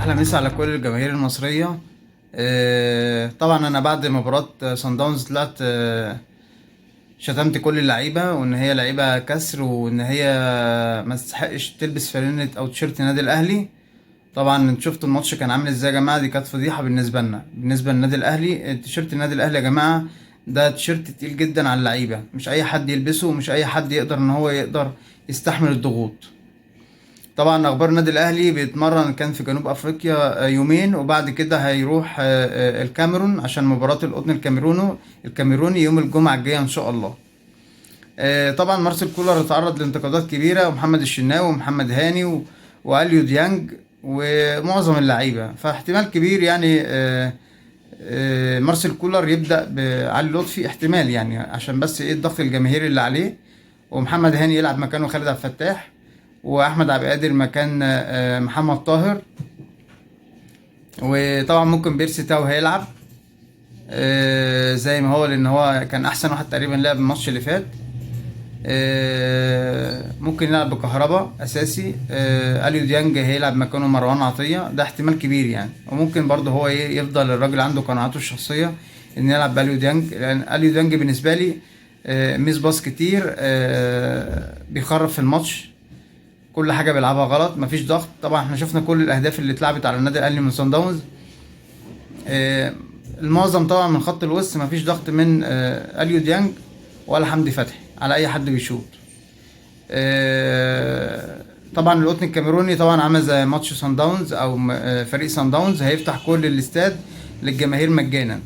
واحلى مسا على كل الجماهير المصريه. طبعا انا بعد مباراه صن داونز طلعت، شتمت كل اللعيبه وان هي لعيبه كسر وان هي ما تستحقش تلبس فانلة او تيشيرت النادي الاهلي. طبعا انت شفت الماتش كان عامل ازاي يا جماعه، دي كانت فضيحه بالنسبه لنا، بالنسبه للنادي الاهلي. تيشيرت النادي الاهلي يا جماعه ده تيشيرت تقيل جدا على اللعيبه، مش اي حد يلبسه ومش اي حد يقدر ان هو يقدر يستحمل الضغوط. طبعا اخبار النادي الاهلي بيتمرن كان في جنوب افريقيا يومين، وبعد كده هيروح الكاميرون عشان مباراة القطن الكاميروني يوم الجمعة الجاية ان شاء الله. طبعا مارسيل كولر اتعرض لانتقادات كبيرة، ومحمد الشناوي ومحمد هاني واليو ديانج ومعظم اللعيبة، فاحتمال كبير يعني مارسيل كولر يبدأ بعلي لطفي، احتمال يعني عشان بس ايه الضغط الجماهيري اللي عليه، ومحمد هاني يلعب مكانه خالد عبد الفتاح، واحمد عبد القادر مكان محمد طاهر، وطبعا ممكن بيرسي تاو هيلعب زي ما هو، لان هو كان احسن واحد تقريبا لعب الماتش اللي فات. ممكن يلعب بكهربا اساسي. اليو ديانج هيلعب مكانه مروان عطية، ده احتمال كبير يعني. وممكن برضه هو يفضل الراجل عنده قناعاته الشخصية ان يلعب باليو ديانج، لان اليو ديانج بالنسبة لي ميس باص كتير، بيخرب في الماتش، كل حاجه بيلعبها غلط، مفيش ضغط. طبعا احنا شفنا كل الاهداف اللي اتلعبت على النادي الاهلي من صن داونز، المعظم طبعا من خط الوسط، مفيش ضغط من اليو ديانج ولا حمدي فتحي على اي حد بيشوط. طبعا القطن الكاميروني طبعا عامل زي ماتش صن داونز او فريق صن داونز، هيفتح كل الاستاد للجماهير مجانا.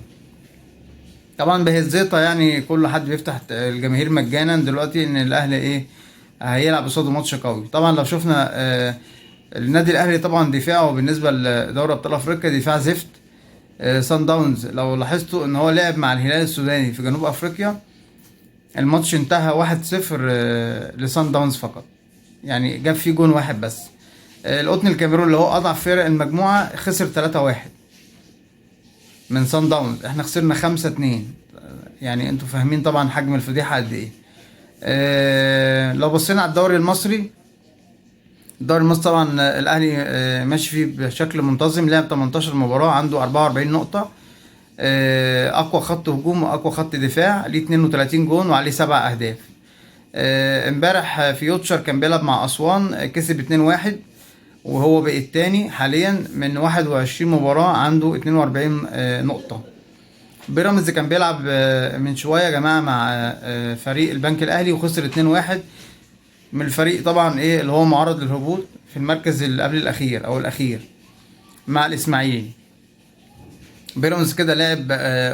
طبعا بهزيطه يعني كل حد بيفتح الجماهير مجانا دلوقتي ان الاهلي هيلعب قصاده ماتش قوي. طبعا لو شفنا النادي الاهلي طبعا دفاعه بالنسبه لدوري ابطال افريقيا دفاع زفت. صن داونز لو لاحظتوا ان هو لعب مع الهلال السوداني في جنوب افريقيا، الماتش انتهى 1-0 لصن داونز فقط، يعني جاب فيه جون واحد بس. القطن الكاميرون اللي هو اضعف فرق المجموعه خسر 3-1 من صن داونز، احنا خسرنا 5-2. يعني انتوا فاهمين طبعا حجم الفضيحه قد ايه. لو بصينا على الدوري المصري طبعا الاهلي ماشي فيه بشكل منتظم، لعب 18 مباراه، عنده 44 نقطه، اقوى خط هجوم واقوى خط دفاع، ليه 32 جون وعليه 7 اهداف. امبارح فيوتشر كان بيلعب مع اسوان، كسب 2-1 وهو بقى التاني حاليا من 21 مباراه، عنده 42 نقطه. بيراميدز كان بيلعب من شويه يا جماعه مع فريق البنك الاهلي وخسر 2-1 من الفريق طبعا اللي هو معرض للهبوط في المركز اللي قبل الاخير او الاخير مع الاسماعيلي. بيراميدز كده لعب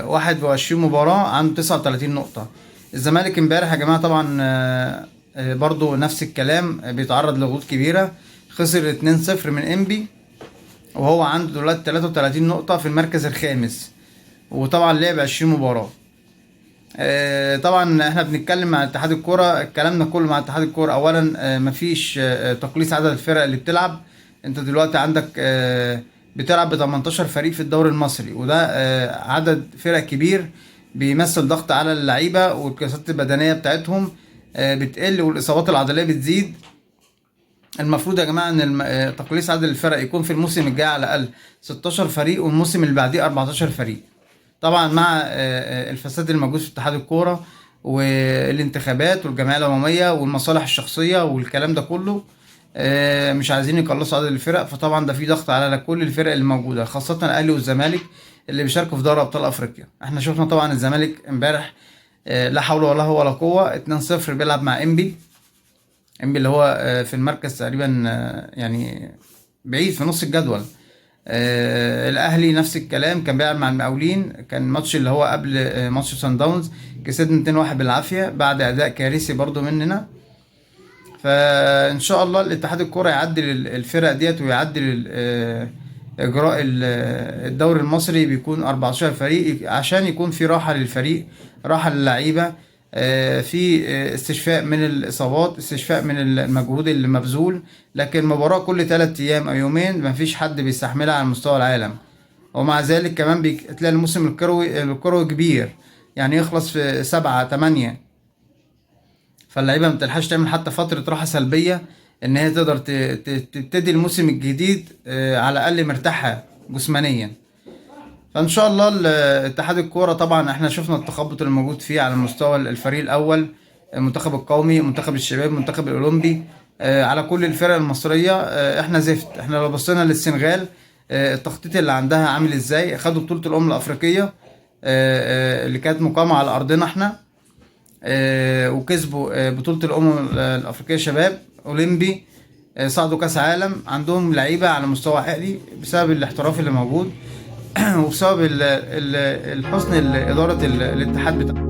21 مباراة، عنده 39 نقطة. الزمالك امبارح يا جماعة طبعا برضو نفس الكلام، بيتعرض لضغوط كبيرة، خسر 2-0 من انبي وهو عنده دلوقتي 33 نقطة في المركز الخامس، وطبعا لعب 20 مباراة. طبعا احنا بنتكلم مع اتحاد الكوره، كلامنا كله مع اتحاد الكوره. اولا مفيش تقليص عدد الفرق اللي بتلعب. انت دلوقتي عندك بتلعب ب 18 فريق في الدوري المصري، وده عدد فرق كبير بيمثل ضغط على اللعيبه، والقياسات البدنيه بتاعتهم بتقل، والاصابات العضليه بتزيد. المفروض يا جماعه ان تقليص عدد الفرق يكون في الموسم الجاي على الاقل 16 فريق، والموسم اللي بعديه 14 فريق. طبعا مع الفساد الموجود في اتحاد الكوره والانتخابات والجمعيه العموميه والمصالح الشخصيه والكلام ده كله، مش عايزين يقلصوا عدد الفرق، فطبعا ده في ضغط على كل الفرق اللي موجوده، خاصه الاهلي والزمالك اللي بيشاركوا في دوري ابطال افريقيا. احنا شفنا طبعا الزمالك امبارح لا حول ولا هو ولا قوه، 2-0 بيلعب مع انبي اللي هو في المركز تقريبا يعني بعيد في نص الجدول. الاهلي نفس الكلام، كان بيلعب مع المقاولين، كان ماتش اللي هو قبل ماتش سان داونز، كسبنا 2-1 بالعافيه بعد اداء كارثي برضو مننا. فان شاء الله الاتحاد الكوره يعدل الفرق ديت، ويعدل اجراء الدوري المصري، بيكون 14 فريق عشان يكون في راحه للفريق، راحه للعيبه، في استشفاء من الاصابات، استشفاء من المجهود اللي مبذول. لكن مباراة كل 3 ايام او يومين مفيش حد بيستحملها على مستوى العالم. ومع ذلك كمان تلاقي الموسم الكروي كبير، يعني يخلص في 7-8، فاللعيبة متلحقش تعمل حتى فترة راحة سلبية ان هي تقدر تبتدي الموسم الجديد على الاقل مرتاحه جسمانيا. فان شاء الله اتحاد الكوره طبعا احنا شفنا التخبط اللي موجود فيه على مستوى الفريق الاول، المنتخب القومي، منتخب الشباب، منتخب الاولمبي، على كل الفرق المصريه. احنا زفت. احنا لو بصينا للسنغال التخطيط اللي عندها عامل ازاي، خدوا بطوله الامم الافريقيه اللي كانت مقامه على ارضنا احنا، وكسبوا بطوله الامم الافريقيه شباب اولمبي، صعدوا كاس عالم. عندهم لعيبه على مستوى عالي بسبب الاحتراف اللي موجود وبسبب الحسن اداره الاتحاد بتاعهم.